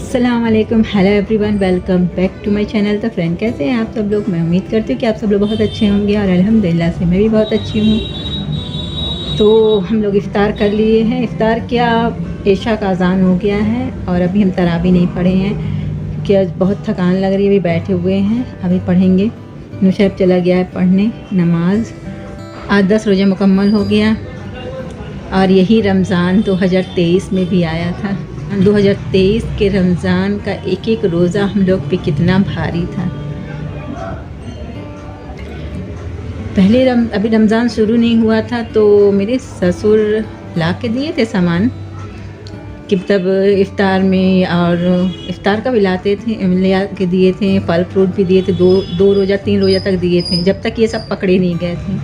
अस्सलाम वालेकुम, hello everyone, welcome back to my channel. तो फ्रेंड, कैसे हैं आप सब लोग? मैं उम्मीद करती हूँ कि आप सब लोग बहुत अच्छे होंगे और अल्हम्दुलिल्लाह से मैं भी बहुत अच्छी हूँ। तो हम लोग इफ़्तार कर लिए हैं। इफ़्तार क्या, इशा का अज़ान हो गया है और अभी हम तरावी नहीं पढ़े हैं क्योंकि आज बहुत थकान लग रही है। अभी बैठे हुए हैं, अभी पढ़ेंगे। नुशैब चला गया है पढ़ने नमाज। आज 10 रोज़ा मुकम्मल हो गया और यही रमज़ान 2023 में भी आया था। 2023 के रमज़ान का एक एक रोज़ा हम लोग पे कितना भारी था। अभी रमज़ान शुरू नहीं हुआ था तो मेरे ससुर ला के दिए थे सामान कि तब इफ़्तार में, और इफ़्तार का भी लाते थे, ले के दिए थे। फल फ्रूट भी दिए थे। दो रोज़ा 3 रोज़ा तक दिए थे, जब तक ये सब पकड़े नहीं गए थे।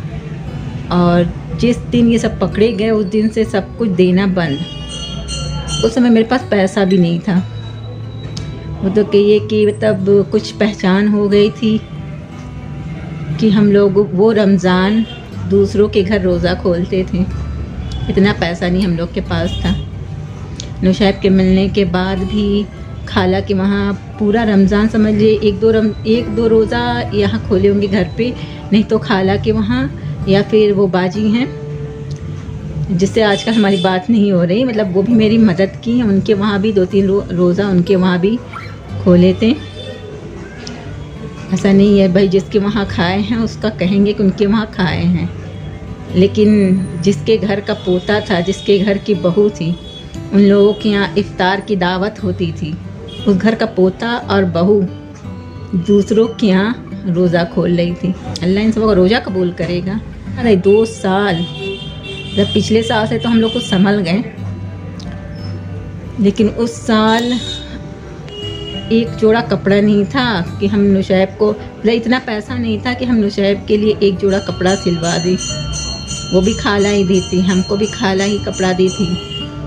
और जिस दिन ये सब पकड़े गए उस दिन से सब कुछ देना बंद। उस समय मेरे पास पैसा भी नहीं था। वो तो कहिए कि मतलब कुछ पहचान हो गई थी कि हम लोग वो रमज़ान दूसरों के घर रोज़ा खोलते थे। इतना पैसा नहीं हम लोग के पास था। नुशैब के मिलने के बाद भी खाला के वहाँ पूरा रमज़ान समझ लिए एक दो रोज़ा यहाँ खोले होंगे घर पे, नहीं तो खाला के वहाँ या फिर वो बाजी हैं जिससे आजकल हमारी बात नहीं हो रही, मतलब वो भी मेरी मदद की। उनके वहाँ भी 2-3 रोज़ा उनके वहाँ भी खोले थे। ऐसा नहीं है भाई जिसके वहाँ खाए हैं उसका कहेंगे कि उनके वहाँ खाए हैं, लेकिन जिसके घर का पोता था, जिसके घर की बहू थी, उन लोगों के यहाँ इफ़्तार की दावत होती थी। उस घर का पोता और बहू दूसरों के यहाँ रोज़ा खोल रही थी। अल्लाह इन सबका रोज़ा कबूल करेगा। अरे 2 साल, जब पिछले साल से तो हम लोग को संभल गए, लेकिन उस साल एक जोड़ा कपड़ा नहीं था कि हम नुशैब को, इतना पैसा नहीं था कि हम नुशैब के लिए एक जोड़ा कपड़ा सिलवा दें। वो भी खाला ही दी थी, हमको भी खाला ही कपड़ा दी थी।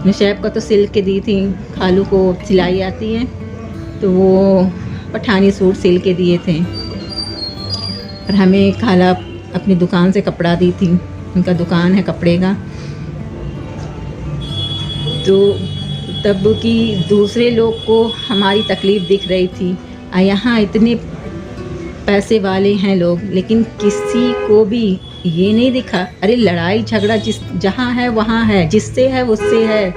नुशैब को तो सिल के दी थी, खालू को सिलाई आती है तो वो पठानी सूट सिल के दिए थे। और हमें खाला अपनी दुकान से कपड़ा दी थी, उनका दुकान है कपड़े का। तो तब की दूसरे लोग को हमारी तकलीफ़ दिख रही थी। यहाँ इतने पैसे वाले हैं लोग, लेकिन किसी को भी ये नहीं दिखा। अरे लड़ाई झगड़ा जहाँ है वहाँ है, जिससे है उससे है,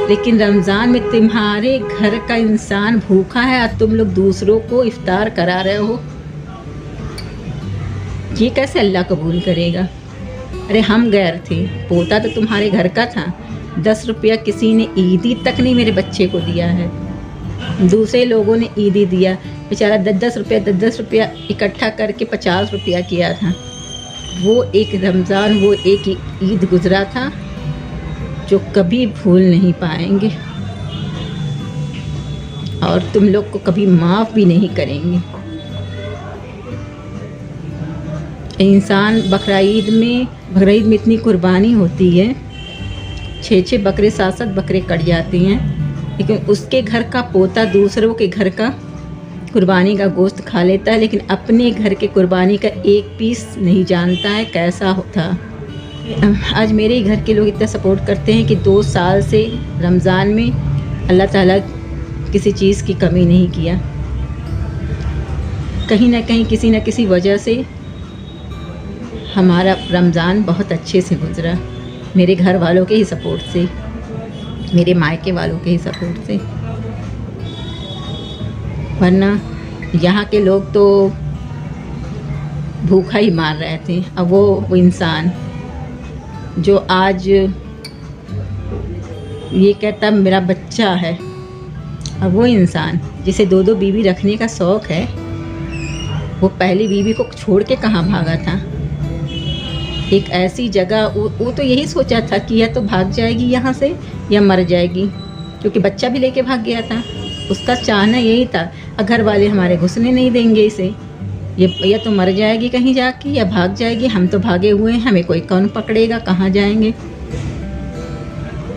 लेकिन रमज़ान में तुम्हारे घर का इंसान भूखा है और तुम लोग दूसरों को इफ़्तार करा रहे हो। ये कैसे अल्लाह कबूल करेगा? अरे हम गैर थे, पोता तो तुम्हारे घर का था। 10 रुपया किसी ने ईदी तक नहीं मेरे बच्चे को दिया है। दूसरे लोगों ने ईदी दिया, बेचारा 10 रुपया इकट्ठा करके 50 रुपया किया था। वो एक रमज़ान, वो एक ईद गुज़रा था जो कभी भूल नहीं पाएंगे और तुम लोग को कभी माफ़ भी नहीं करेंगे। इंसान बकरा ईद में इतनी कुर्बानी होती है, 6 बकरे 7 बकरे कट जाती हैं, लेकिन उसके घर का पोता दूसरों के घर का कुर्बानी का गोश्त खा लेता है, लेकिन अपने घर के कुर्बानी का एक पीस नहीं जानता है कैसा होता। आज मेरे ही घर के लोग इतना सपोर्ट करते हैं कि 2 साल से रमज़ान में अल्लाह ताला किसी चीज़ की कमी नहीं किया। कहीं ना कहीं किसी न किसी वजह से हमारा रमज़ान बहुत अच्छे से गुज़रा, मेरे घर वालों के ही सपोर्ट से, मेरे मायके वालों के ही सपोर्ट से। वरना यहाँ के लोग तो भूखा ही मार रहे थे। अब वो इंसान जो आज ये कहता मेरा बच्चा है, अब वो इंसान जिसे 2-2 बीवी रखने का शौक़ है, वो पहली बीवी को छोड़ के कहाँ भागा था? एक ऐसी जगह, वो तो यही सोचा था कि या तो भाग जाएगी यहाँ से या मर जाएगी, क्योंकि बच्चा भी लेके भाग गया था। उसका चाहना यही था, घर वाले हमारे घुसने नहीं देंगे इसे, ये या तो मर जाएगी कहीं जाके या भाग जाएगी। हम तो भागे हुए हैं, हमें कोई कौन पकड़ेगा, कहाँ जाएंगे?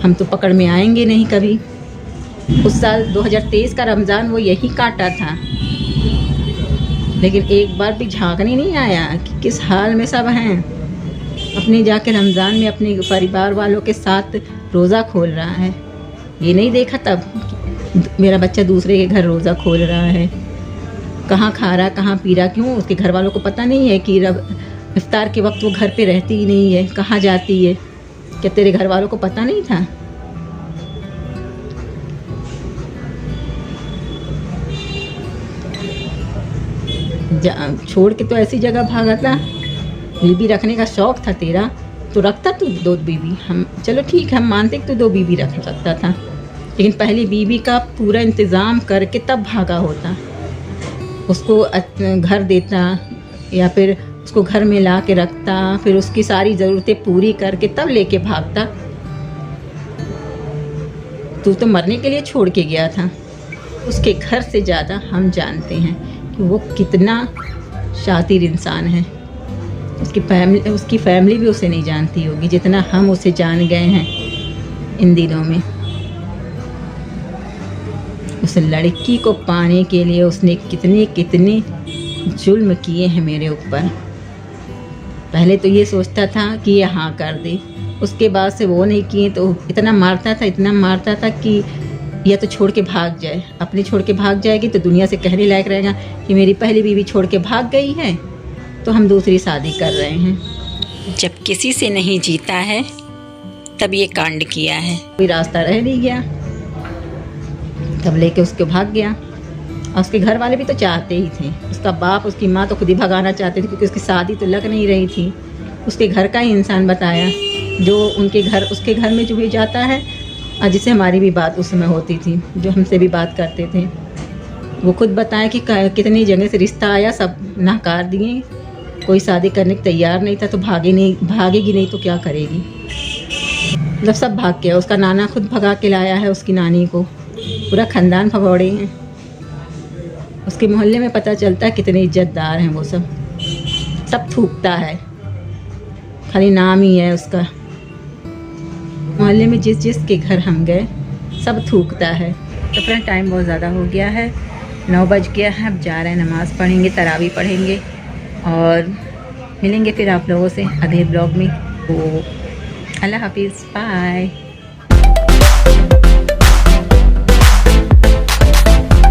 हम तो पकड़ में आएंगे नहीं कभी। उस साल 2023 का रमज़ान वो यही काटा था, लेकिन एक बार भी झांकने नहीं आया कि किस हाल में सब हैं। अपने जाके रमज़ान में अपने परिवार वालों के साथ रोज़ा खोल रहा है, ये नहीं देखा तब मेरा बच्चा दूसरे के घर रोज़ा खोल रहा है, कहाँ खा रहा कहाँ पी रहा, क्यों उसके घर वालों को पता नहीं है कि रब इफ्तार के वक्त वो घर पे रहती ही नहीं है, कहाँ जाती है? क्या तेरे घर वालों को पता नहीं था? छोड़ के तो ऐसी जगह भागा था। बीबी रखने का शौक़ था तेरा तो रखता तू 2 बीबी। हम चलो ठीक है, हम मानते कि तू 2 बीबी रख सकता था, लेकिन पहली बीबी का पूरा इंतज़ाम करके तब भागा होता। उसको घर देता या फिर उसको घर में ला के रखता, फिर उसकी सारी ज़रूरतें पूरी करके तब लेके भागता। तू तो मरने के लिए छोड़ के गया था। उसके घर से ज़्यादा हम जानते हैं कि वो कितना शातिर इंसान है। उसकी फैमिली भी उसे नहीं जानती होगी जितना हम उसे जान गए हैं इन दिनों में। उस लड़की को पाने के लिए उसने कितने जुल्म किए हैं मेरे ऊपर। पहले तो ये सोचता था कि ये हाँ कर दे, उसके बाद से वो नहीं किए तो इतना मारता था कि या तो छोड़ के भाग जाए। अपनी छोड़ के भाग जाएगी तो दुनिया से कहने लायक रहेगा कि मेरी पहली बीवी छोड़ के भाग गई है तो हम दूसरी शादी कर रहे हैं। जब किसी से नहीं जीता है तब ये कांड किया है। कोई रास्ता रह नहीं गया तब लेके उसको भाग गया। और उसके घर वाले भी तो चाहते ही थे, उसका बाप उसकी माँ तो खुद ही भगाना चाहते थे क्योंकि उसकी शादी तो लग नहीं रही थी। उसके घर का ही इंसान बताया जो उसके घर में जो भी जाता है और जिससे हमारी भी बात उस समय होती थी, जो हमसे भी बात करते थे, वो खुद बताया कि कितनी जगह से रिश्ता आया, सब नकार दिए। कोई शादी करने को तैयार नहीं था तो भागेगी नहीं तो क्या करेगी। मतलब सब भाग गया। उसका नाना खुद भगा के लाया है उसकी नानी को, पूरा ख़ानदान भगौड़े हैं। उसके मोहल्ले में पता चलता है कितने इज्जतदार हैं वो सब थूकता है, खाली नाम ही है उसका। मोहल्ले में जिस के घर हम गए सब थूकता है। तो फ्रेंड टाइम बहुत ज़्यादा हो गया है, 9 बज गया है। अब जा रहे हैं, नमाज़ पढ़ेंगे, तरावी पढ़ेंगे और मिलेंगे फिर आप लोगों से अगले ब्लॉग में। तो अल्लाह हाफिज़, बाय।